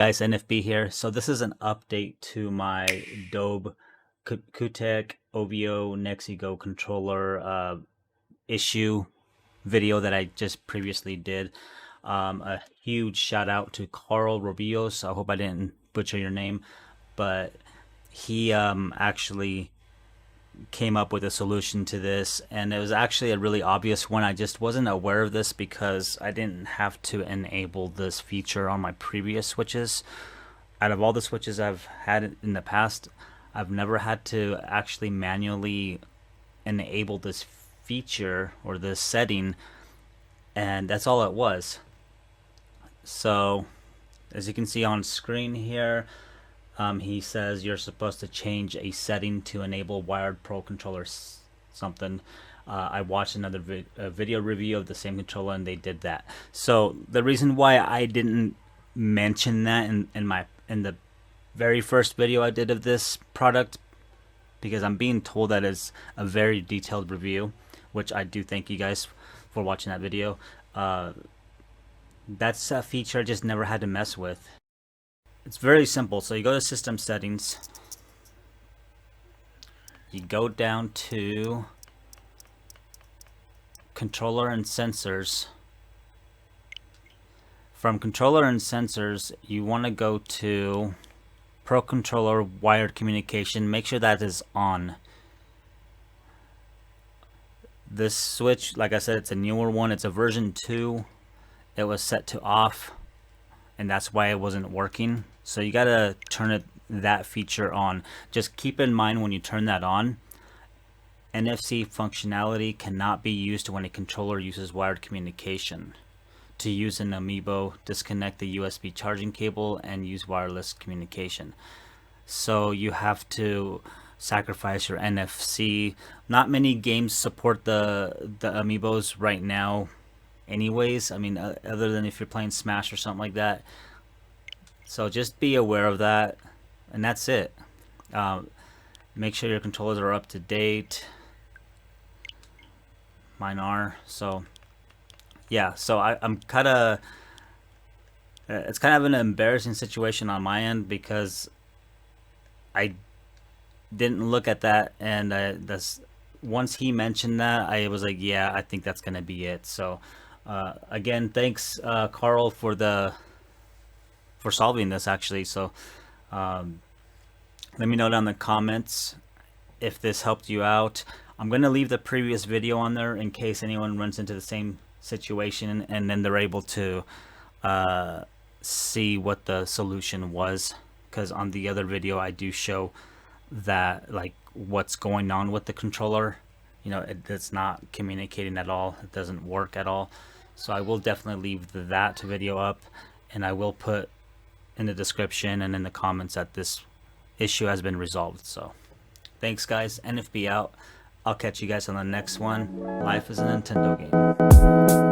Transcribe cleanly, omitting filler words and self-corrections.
Guys, NFB here. So this is an update to my DOBE Kootek OIVO NexiGo controller issue video that I just previously did. A huge shout out to Carl Robillos. I hope I didn't butcher your name, but he actually came up with a solution to this, and it was actually a really obvious one. I just wasn't aware of this because I didn't have to enable this feature on my previous switches. Out of all the switches I've had in the past, I've never had to actually manually enable this feature or this setting, and that's all it was. So as you can see on screen here, he says you're supposed to change a setting to enable wired pro controller something. I watched another video review of the same controller and they did that. So the reason why I didn't mention that in the very first video I did of this product, because I'm being told that it's a very detailed review, which I do thank you guys for watching that video. That's a feature I just never had to mess with. It's very simple. So you go to system settings, you go down to controller and sensors. From controller and sensors, you want to go to Pro Controller wired communication. Make sure that is on. This switch, like I said, it's a newer one. It's a version 2. It was set to off, and that's why it wasn't working. So you gotta turn that feature on. Just keep in mind when you turn that on, NFC functionality cannot be used when a controller uses wired communication. To use an Amiibo, disconnect the USB charging cable and use wireless communication. So you have to sacrifice your NFC. Not many games support the Amiibos right now anyways. I mean, other than if you're playing Smash or something like that. So just be aware of that, and that's it. Make sure your controllers are up to date. Mine are. So yeah, so I'm kind of, it's kind of an embarrassing situation on my end because I didn't look at that, and once he mentioned that, I was like, yeah, I think that's gonna be it. So again, thanks Carl for solving this actually. So let me know down in the comments if this helped you out. I'm going to leave the previous video on there in case anyone runs into the same situation and then they're able to see what the solution was, because on the other video I do show that, like, what's going on with the controller. You know, it's not communicating at all. It doesn't work at all. So I will definitely leave that video up, and I will put in the description and in the comments that this issue has been resolved. So thanks guys, NFB out. I'll catch you guys on the next one. Life is a Nintendo game.